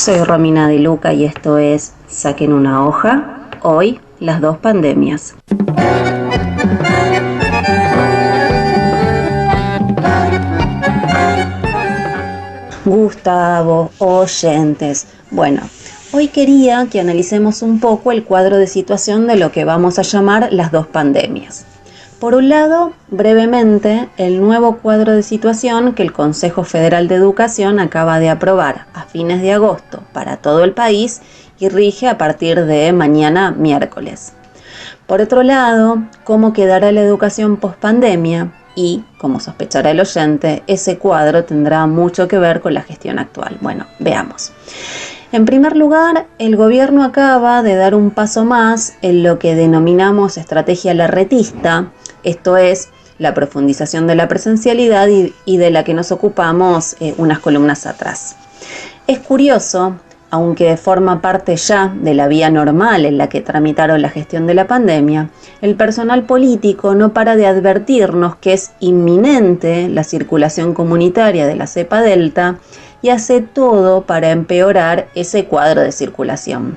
Soy Romina de Luca y esto es Saquen una hoja. Hoy, las dos pandemias. Gustavo, oyentes. Bueno, hoy quería que analicemos un poco el cuadro de situación de lo que vamos a llamar las dos pandemias. Por un lado, brevemente, el nuevo cuadro de situación que el Consejo Federal de Educación acaba de aprobar a fines de agosto para todo el país y rige a partir de mañana miércoles. Por otro lado, cómo quedará la educación post-pandemia y, como sospechará el oyente, ese cuadro tendrá mucho que ver con la gestión actual. Bueno, veamos. En primer lugar, el gobierno acaba de dar un paso más en lo que denominamos estrategia larretista, esto es, la profundización de la presencialidad y de la que nos ocupamos unas columnas atrás. Es curioso, aunque forma parte ya de la vía normal en la que tramitaron la gestión de la pandemia, el personal político no para de advertirnos que es inminente la circulación comunitaria de la cepa Delta y hace todo para empeorar ese cuadro de circulación.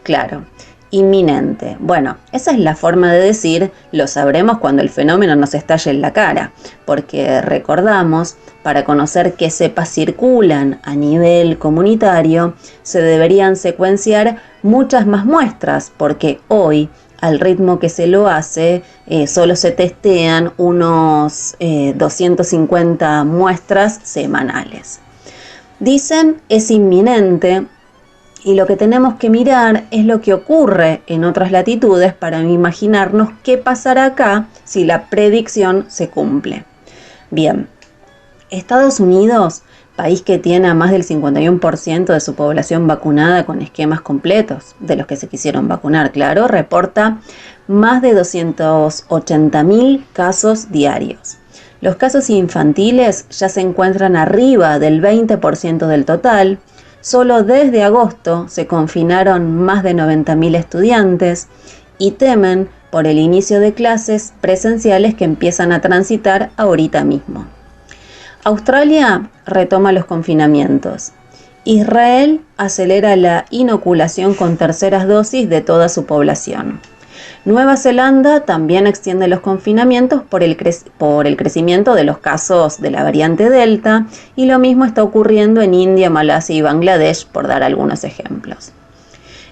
Claro, inminente. Bueno, esa es la forma de decir, lo sabremos cuando el fenómeno nos estalle en la cara, porque recordamos, para conocer qué cepas circulan a nivel comunitario, se deberían secuenciar muchas más muestras, porque hoy, al ritmo que se lo hace, solo se testean unos 250 muestras semanales. Dicen es inminente y lo que tenemos que mirar es lo que ocurre en otras latitudes para imaginarnos qué pasará acá si la predicción se cumple. Bien, Estados Unidos, país que tiene a más del 51% de su población vacunada con esquemas completos, de los que se quisieron vacunar, claro, reporta más de 280.000 casos diarios. Los casos infantiles ya se encuentran arriba del 20% del total. Solo desde agosto se confinaron más de 90.000 estudiantes y temen por el inicio de clases presenciales que empiezan a transitar ahorita mismo. Australia retoma los confinamientos. Israel acelera la inoculación con terceras dosis de toda su población. Nueva Zelanda también extiende los confinamientos por el crecimiento de los casos de la variante Delta y lo mismo está ocurriendo en India, Malasia y Bangladesh, por dar algunos ejemplos.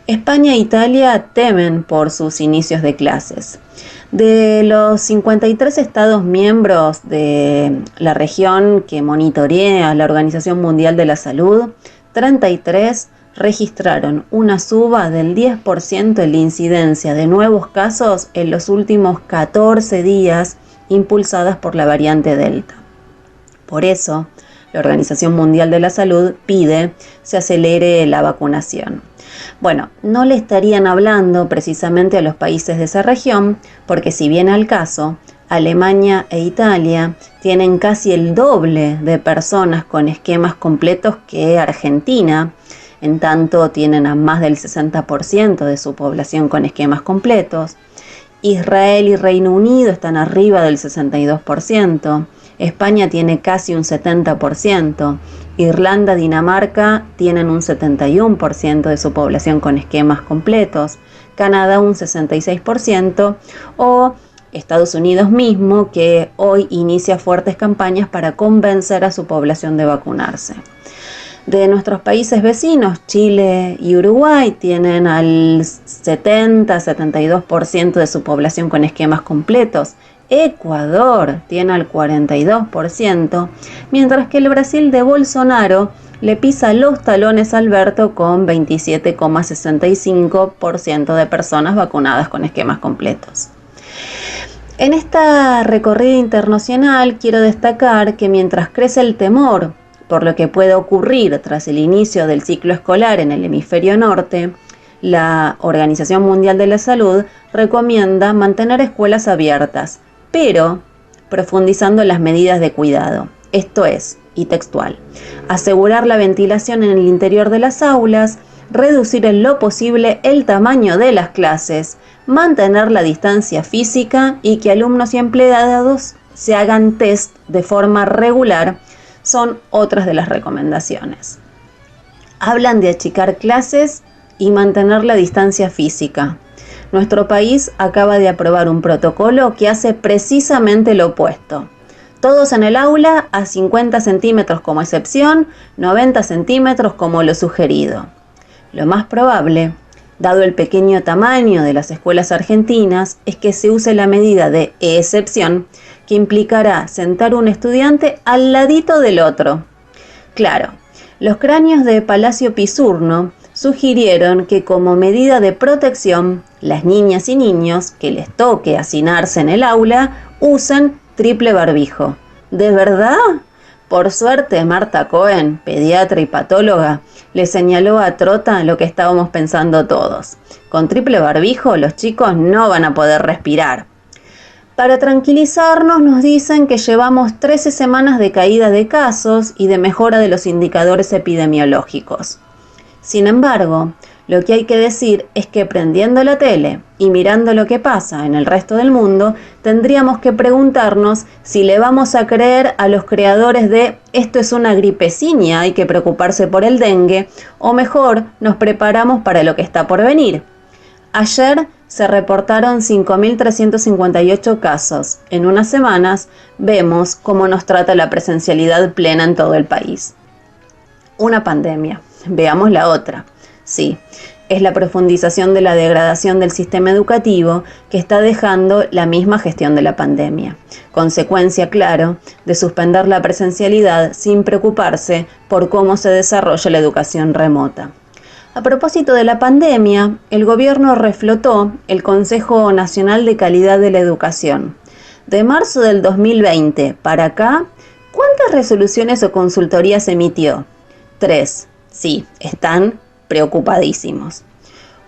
España e Italia temen por sus inicios de clases. De los 53 estados miembros de la región que monitorea la Organización Mundial de la Salud, 33 registraron una suba del 10% en la incidencia de nuevos casos en los últimos 14 días impulsadas por la variante Delta. Por eso, la Organización Mundial de la Salud pide se acelere la vacunación. Bueno, no le estarían hablando precisamente a los países de esa región, porque si viene al caso, Alemania e Italia tienen casi el doble de personas con esquemas completos que Argentina. En tanto, tienen a más del 60% de su población con esquemas completos. Israel y Reino Unido están arriba del 62%. España tiene casi un 70%. Irlanda, Dinamarca tienen un 71% de su población con esquemas completos. Canadá un 66%. O Estados Unidos mismo, que hoy inicia fuertes campañas para convencer a su población de vacunarse. De nuestros países vecinos, Chile y Uruguay tienen al 70-72% de su población con esquemas completos. Ecuador tiene al 42%, mientras que el Brasil de Bolsonaro le pisa los talones a Alberto con 27,65% de personas vacunadas con esquemas completos. En esta recorrida internacional quiero destacar que mientras crece el temor por lo que puede ocurrir tras el inicio del ciclo escolar en el hemisferio norte, la Organización Mundial de la Salud recomienda mantener escuelas abiertas, pero profundizando las medidas de cuidado. Esto es, y textual, asegurar la ventilación en el interior de las aulas, reducir en lo posible el tamaño de las clases, mantener la distancia física y que alumnos y empleados se hagan test de forma regular son otras de las recomendaciones. Hablan de achicar clases y mantener la distancia física. Nuestro país acaba de aprobar un protocolo que hace precisamente lo opuesto. Todos en el aula a 50 centímetros como excepción, 90 centímetros como lo sugerido. Lo más probable, dado el pequeño tamaño de las escuelas argentinas, es que se use la medida de excepción, que implicará sentar un estudiante al ladito del otro. Claro, los cráneos de Palacio Pisurno sugirieron que como medida de protección, las niñas y niños que les toque hacinarse en el aula usen triple barbijo. ¿De verdad? Por suerte, Marta Cohen, pediatra y patóloga, le señaló a Trota lo que estábamos pensando todos. Con triple barbijo los chicos no van a poder respirar. Para tranquilizarnos nos dicen que llevamos 13 semanas de caída de casos y de mejora de los indicadores epidemiológicos. Sin embargo, lo que hay que decir es que prendiendo la tele y mirando lo que pasa en el resto del mundo, tendríamos que preguntarnos si le vamos a creer a los creadores de esto es una gripeciña, hay que preocuparse por el dengue, o mejor nos preparamos para lo que está por venir. Ayer se reportaron 5.358 casos. En unas semanas vemos cómo nos trata la presencialidad plena en todo el país. Una pandemia. Veamos la otra. Sí, es la profundización de la degradación del sistema educativo que está dejando la misma gestión de la pandemia. Consecuencia, claro, de suspender la presencialidad sin preocuparse por cómo se desarrolla la educación remota. A propósito de la pandemia, el gobierno reflotó el Consejo Nacional de Calidad de la Educación. De marzo del 2020 para acá, ¿cuántas resoluciones o consultorías emitió? 3. Sí, están preocupadísimos.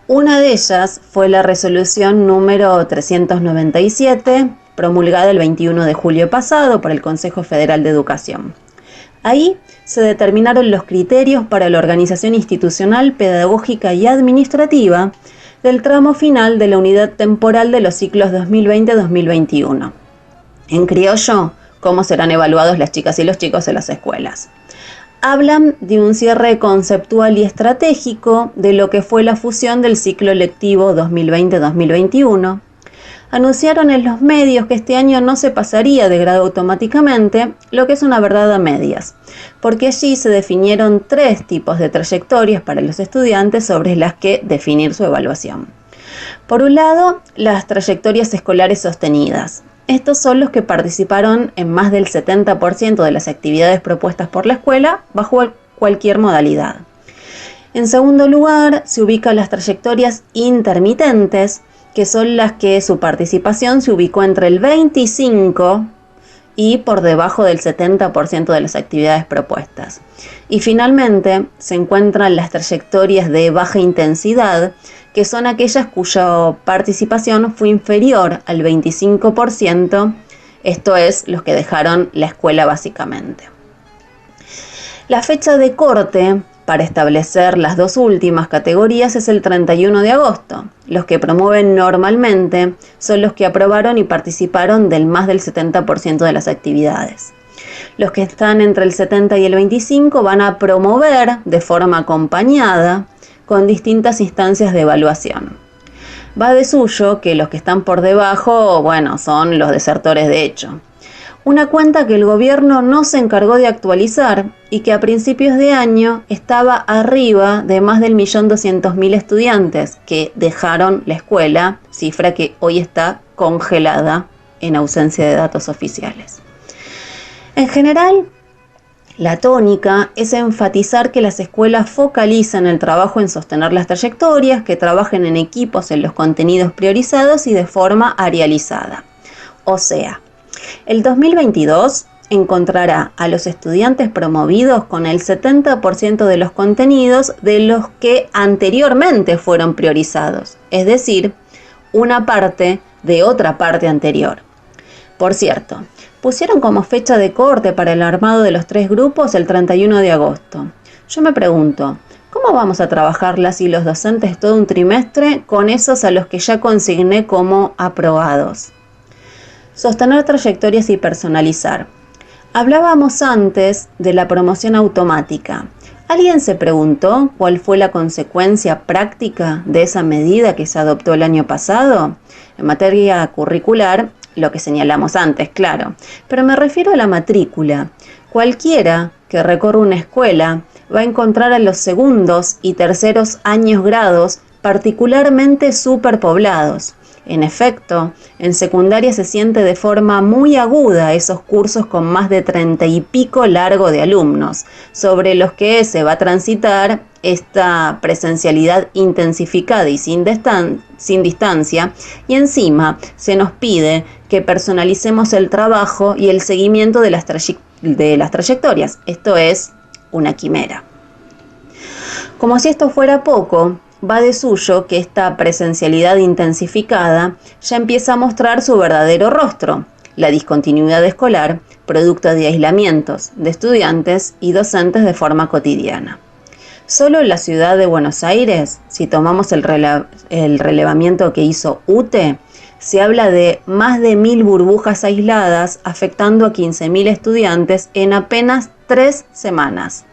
Una de ellas fue la resolución número 397, promulgada el 21 de julio pasado por el Consejo Federal de Educación. Ahí se determinaron los criterios para la organización institucional, pedagógica y administrativa del tramo final de la unidad temporal de los ciclos 2020-2021. En criollo, cómo serán evaluados las chicas y los chicos en las escuelas. Hablan de un cierre conceptual y estratégico de lo que fue la fusión del ciclo lectivo 2020-2021. Anunciaron en los medios que este año no se pasaría de grado automáticamente, lo que es una verdad a medias, porque allí se definieron 3 tipos de trayectorias para los estudiantes sobre las que definir su evaluación. Por un lado, las trayectorias escolares sostenidas. Estos son los que participaron en más del 70% de las actividades propuestas por la escuela bajo cualquier modalidad. En segundo lugar, se ubican las trayectorias intermitentes, que son las que su participación se ubicó entre el 25% y por debajo del 70% de las actividades propuestas. Y finalmente se encuentran las trayectorias de baja intensidad, que son aquellas cuya participación fue inferior al 25%, esto es, los que dejaron la escuela básicamente. La fecha de corte para establecer las 2 últimas categorías es el 31 de agosto. Los que promueven normalmente son los que aprobaron y participaron del más del 70% de las actividades. Los que están entre el 70 y el 25 van a promover de forma acompañada con distintas instancias de evaluación. Va de suyo que los que están por debajo, son los desertores de hecho. Una cuenta que el gobierno no se encargó de actualizar y que a principios de año estaba arriba de más del 1.200.000 estudiantes que dejaron la escuela, cifra que hoy está congelada en ausencia de datos oficiales. En general, la tónica es enfatizar que las escuelas focalizan el trabajo en sostener las trayectorias, que trabajen en equipos en los contenidos priorizados y de forma arializada. O sea, el 2022 encontrará a los estudiantes promovidos con el 70% de los contenidos de los que anteriormente fueron priorizados, es decir, una parte de otra parte anterior. Por cierto, pusieron como fecha de corte para el armado de los 3 grupos el 31 de agosto. Yo me pregunto, ¿cómo vamos a trabajar las y los docentes todo un trimestre con esos a los que ya consigné como aprobados? Sostener trayectorias y personalizar. Hablábamos antes de la promoción automática. ¿Alguien se preguntó cuál fue la consecuencia práctica de esa medida que se adoptó el año pasado? En materia curricular, lo que señalamos antes, claro, pero me refiero a la matrícula. Cualquiera que recorra una escuela va a encontrar a los segundos y terceros años grados particularmente superpoblados. En efecto, en secundaria se siente de forma muy aguda esos cursos con más de 30 y pico largo de alumnos, sobre los que se va a transitar esta presencialidad intensificada y sin distancia, y encima se nos pide que personalicemos el trabajo y el seguimiento de las trayectorias. Esto es una quimera. Como si esto fuera poco, va de suyo que esta presencialidad intensificada ya empieza a mostrar su verdadero rostro, la discontinuidad escolar, producto de aislamientos de estudiantes y docentes de forma cotidiana. Solo en la ciudad de Buenos Aires, si tomamos el relevamiento que hizo UTE, se habla de más de 1000 burbujas aisladas afectando a 15.000 estudiantes en apenas 3 semanas.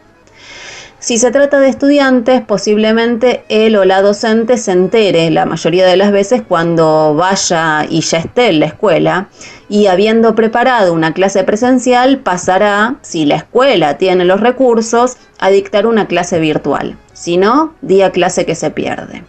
Si se trata de estudiantes, posiblemente él o la docente se entere la mayoría de las veces cuando vaya y ya esté en la escuela, y habiendo preparado una clase presencial pasará, si la escuela tiene los recursos, a dictar una clase virtual. Si no, día clase que se pierde.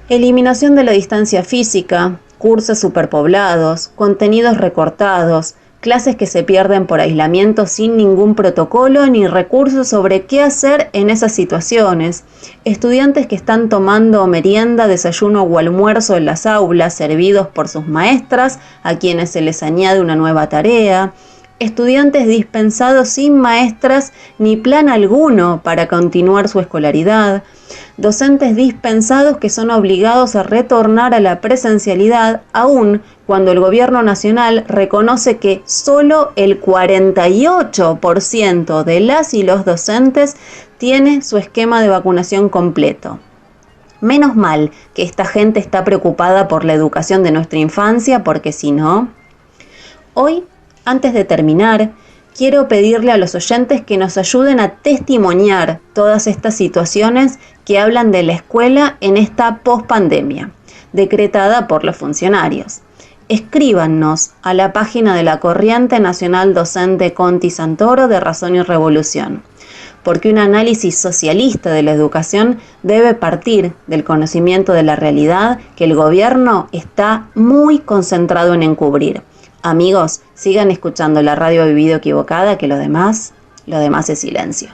Eliminación de la distancia física, cursos superpoblados, contenidos recortados, clases que se pierden por aislamiento sin ningún protocolo ni recursos sobre qué hacer en esas situaciones, estudiantes que están tomando merienda, desayuno o almuerzo en las aulas servidos por sus maestras, a quienes se les añade una nueva tarea, estudiantes dispensados sin maestras ni plan alguno para continuar su escolaridad, docentes dispensados que son obligados a retornar a la presencialidad aún cuando el gobierno nacional reconoce que solo el 48% de las y los docentes tiene su esquema de vacunación completo. Menos mal que esta gente está preocupada por la educación de nuestra infancia, porque si no... Hoy, antes de terminar, quiero pedirle a los oyentes que nos ayuden a testimoniar todas estas situaciones que hablan de la escuela en esta pospandemia, decretada por los funcionarios. Escríbanos a la página de la Corriente Nacional Docente Conti Santoro de Razón y Revolución, porque un análisis socialista de la educación debe partir del conocimiento de la realidad que el gobierno está muy concentrado en encubrir. Amigos, sigan escuchando la radio Vivido Equivocada, que lo demás es silencio.